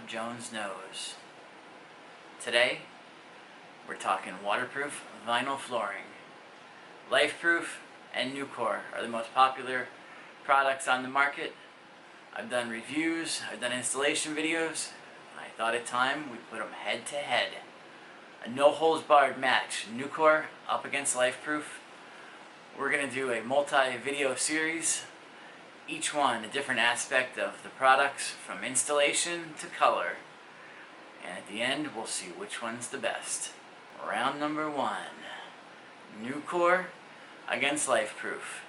Jones knows. Today, we're talking waterproof vinyl flooring. Lifeproof and Nucore are the most popular products on the market. I've done reviews, I've done installation videos. I thought it time we put them head to head. A no-holds-barred match, Nucore up against Lifeproof. We're going to do a multi-video series, each one a different aspect of the products from installation to color. And at the end, we'll see which one's the best. Round number one, Nucore against Lifeproof.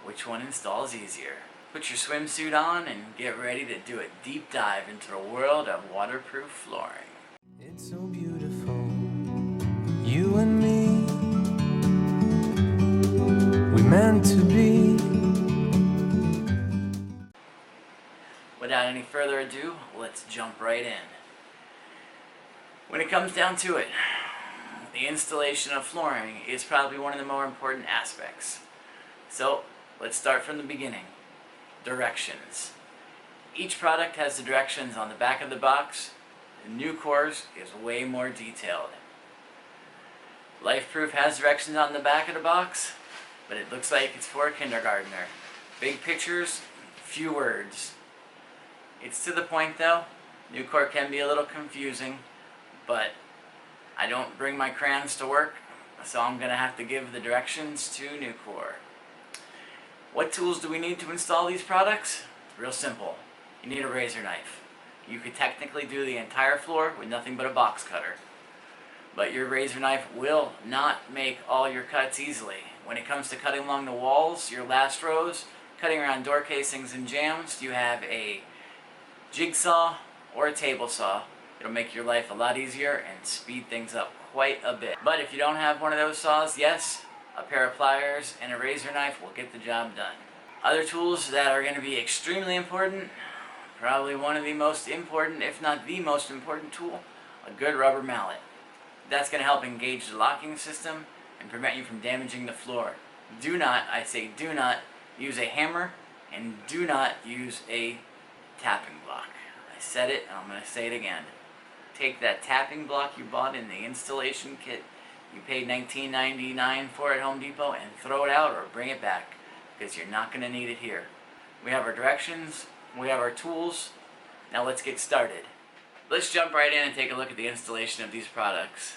Which one installs easier? Put your swimsuit on and get ready to do a deep dive into the world of waterproof flooring. It's so beautiful, you and me, we meant to be. Without any further ado, let's jump right in. When it comes down to it, the installation of flooring is probably one of the more important aspects. So, let's start from the beginning. Directions. Each product has the directions on the back of the box. Nucore's is way more detailed. Lifeproof has directions on the back of the box, but it looks like it's for a kindergartner. Big pictures, few words. It's to the point though. Nucore can be a little confusing, but I don't bring my crayons to work, so I'm going to have to give the directions to Nucore. What tools do we need to install these products? Real simple. You need a razor knife. You could technically do the entire floor with nothing but a box cutter. But your razor knife will not make all your cuts easily. When it comes to cutting along the walls, your last rows, cutting around door casings and jambs, you have a jigsaw or a table saw. It'll make your life a lot easier and speed things up quite a bit. But if you don't have one of those saws, yes, a pair of pliers and a razor knife will get the job done. Other tools that are going to be extremely important, probably one of the most important, if not the most important tool, a good rubber mallet. That's going to help engage the locking system and prevent you from damaging the floor. Do not, I say do not, use a hammer and do not use a tapping block. I said it and I'm going to say it again. Take that tapping block you bought in the installation kit you paid $19.99 for at Home Depot and throw it out or bring it back, because you're not going to need it here. We have our directions, we have our tools. Now let's get started. Let's jump right in and take a look at the installation of these products.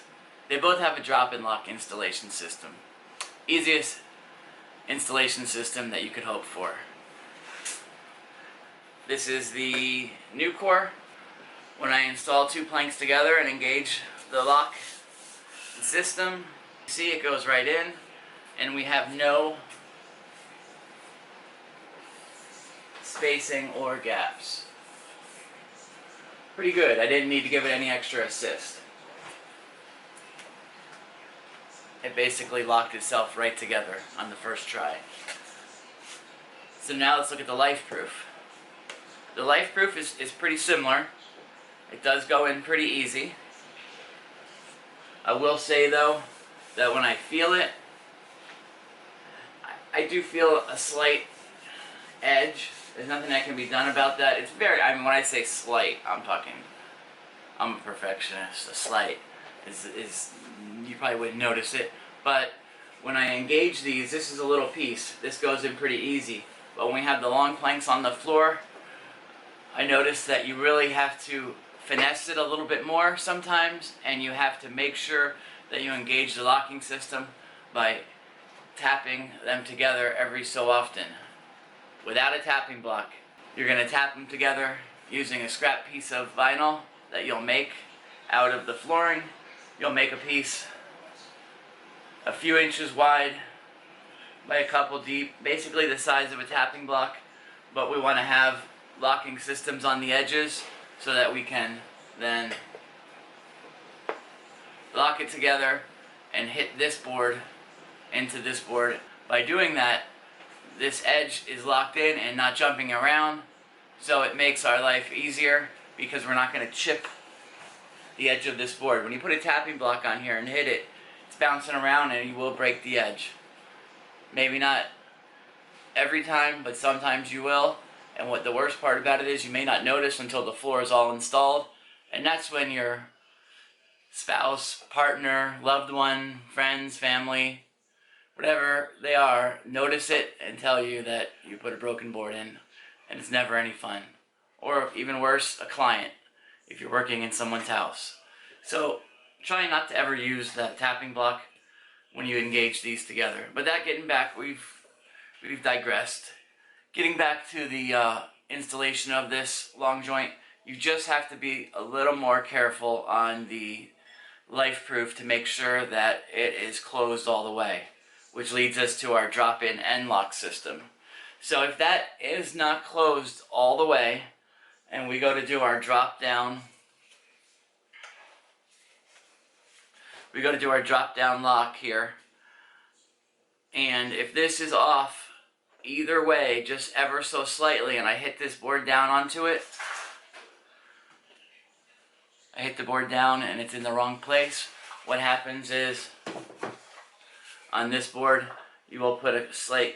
They both have a drop-in lock installation system. Easiest installation system that you could hope for. This is the Nucore. When I install two planks together and engage the lock system, see it goes right in, and we have no spacing or gaps. Pretty good. I didn't need to give it any extra assist. It basically locked itself right together on the first try. So now let's look at the Lifeproof. The Lifeproof is pretty similar. It does go in pretty easy. I will say though that when I feel it, I do feel a slight edge. There's nothing that can be done about that. It's very, I mean, when I say slight, I'm a perfectionist. A slight is you probably wouldn't notice it, but when I engage these, this is a little piece. This goes in pretty easy. But when we have the long planks on the floor, I notice that you really have to finesse it a little bit more sometimes, and you have to make sure that you engage the locking system by tapping them together every so often. Without a tapping block, you're going to tap them together using a scrap piece of vinyl that you'll make out of the flooring. You'll make a piece a few inches wide by a couple deep, basically the size of a tapping block, but we want to have locking systems on the edges so that we can then lock it together and hit this board into this board. By doing that, this edge is locked in and not jumping around, so it makes our life easier because we're not going to chip the edge of this board. When you put a tapping block on here and hit it, it's bouncing around and you will break the edge. Maybe not every time, but sometimes you will. And what the worst part about it is, you may not notice until the floor is all installed, and that's when your spouse, partner, loved one, friends, family, whatever they are, notice it and tell you that you put a broken board in, and it's never any fun. Or even worse, a client, if you're working in someone's house. So try not to ever use that tapping block when you engage these together. But that getting back, we've digressed. Getting back to the installation of this long joint, you just have to be a little more careful on the Lifeproof to make sure that it is closed all the way, which leads us to our drop-in end lock system. So if that is not closed all the way, and we go to do our drop-down, lock here, and if this is off either way, just ever so slightly, and I hit this board down onto it, I hit the board down and it's in the wrong place, what happens is, on this board, you will put a slight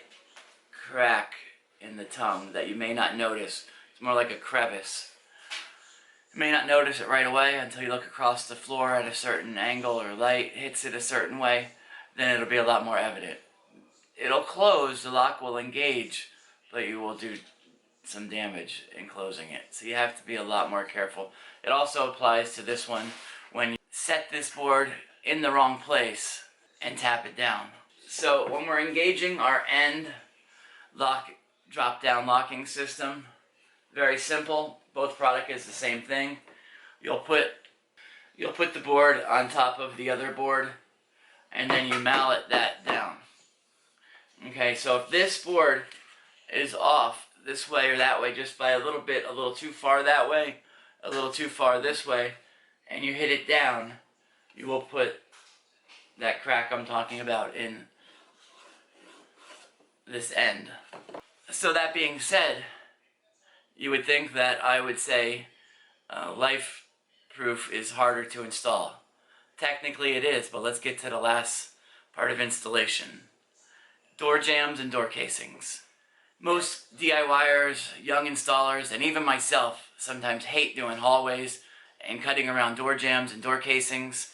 crack in the tongue that you may not notice. It's more like a crevice. You may not notice it right away until you look across the floor at a certain angle or light hits it a certain way, then it'll be a lot more evident. It'll close, the lock will engage, but you will do some damage in closing it. So you have to be a lot more careful. It also applies to this one when you set this board in the wrong place and tap it down. So when we're engaging our end lock, drop down locking system, very simple. Both product is the same thing. You'll put the board on top of the other board, and then you mallet that down. Okay, so if this board is off this way or that way, just by a little bit, a little too far that way, a little too far this way, and you hit it down, you will put that crack I'm talking about in this end. So that being said, you would think that I would say Lifeproof is harder to install. Technically it is, but let's get to the last part of installation. Door jambs and door casings. Most DIYers, young installers, and even myself sometimes hate doing hallways and cutting around door jambs and door casings.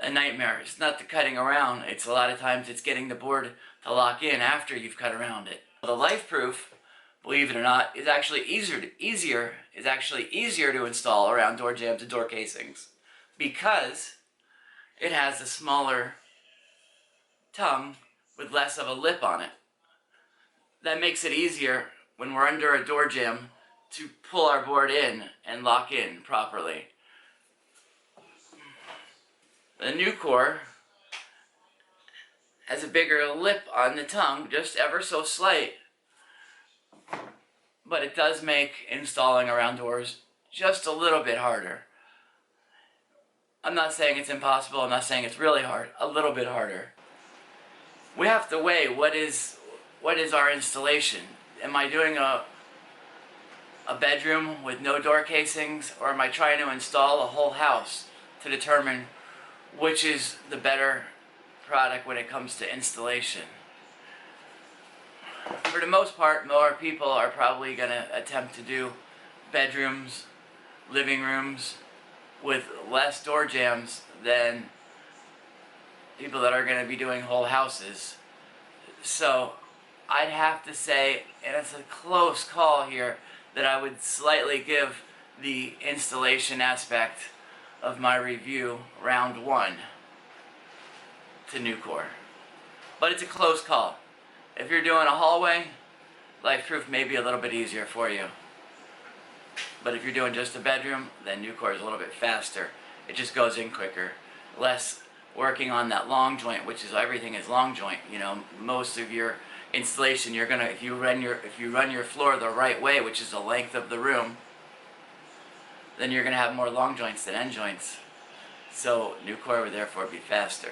A nightmare. It's not the cutting around, it's a lot of times it's getting the board to lock in after you've cut around it. The Lifeproof, believe it or not, is actually easier to install around door jambs and door casings because it has a smaller tongue with less of a lip on it. That makes it easier when we're under a door jamb to pull our board in and lock in properly. The Nucore has a bigger lip on the tongue, just ever so slight, but it does make installing around doors just a little bit harder. I'm not saying it's impossible, I'm not saying it's really hard, a little bit harder. We have to weigh what is our installation. Am I doing a bedroom with no door casings, or am I trying to install a whole house to determine which is the better product when it comes to installation? For the most part, more people are probably going to attempt to do bedrooms, living rooms with less door jambs than people that are going to be doing whole houses. So I'd have to say, and it's a close call here, that I would slightly give the installation aspect of my review round 1 to Nucore. But it's a close call. If you're doing a hallway, Lifeproof may be a little bit easier for you. But if you're doing just a bedroom, then Nucore is a little bit faster. It just goes in quicker. Less working on that long joint, which is everything is long joint. You know, most of your installation, you're gonna if you run your floor the right way, which is the length of the room, then you're gonna have more long joints than end joints. So Nucore would therefore be faster.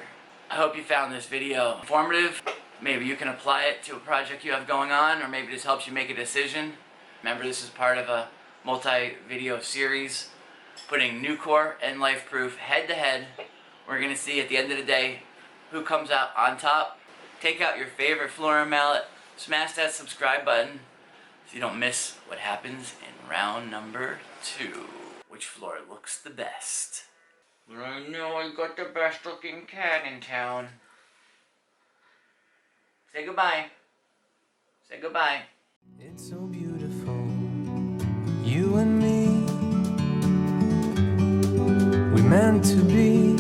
I hope you found this video informative. Maybe you can apply it to a project you have going on, or maybe this helps you make a decision. Remember, this is part of a multi-video series putting Nucore and Lifeproof head to head. We're going to see at the end of the day who comes out on top. Take out your favorite flooring mallet, smash that subscribe button, so you don't miss what happens in round number 2. Which floor looks the best? But I know I got the best looking cat in town. Say goodbye. Say goodbye. It's so beautiful, you and me. We meant to be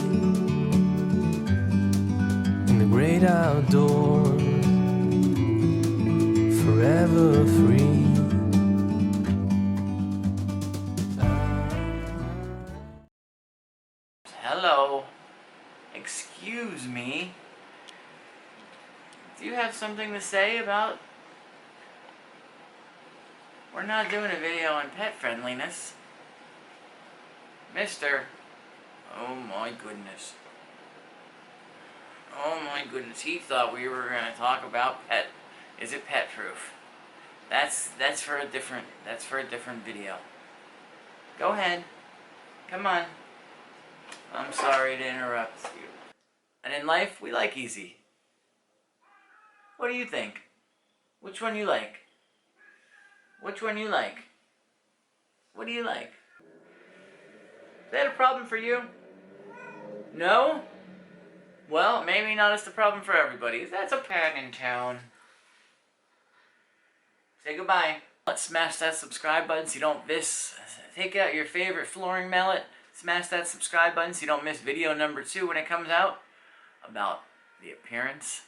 in the great outdoors, forever free. Hello. Excuse me. Do you have something to say about... We're not doing a video on pet friendliness. Mister. Oh my goodness. Oh my goodness. He thought we were going to talk about pet. Is it pet proof? That's for a different video. Go ahead. Come on. I'm sorry to interrupt you. And in life, we like easy. What do you think? Which one you like? Which one you like? What do you like? Is that a problem for you? No? Well, maybe not as the problem for everybody. That's a cat in town. Say goodbye. Let's smash that subscribe button so you don't miss. Take out your favorite flooring mallet. Smash that subscribe button so you don't miss video number 2 when it comes out. About the appearance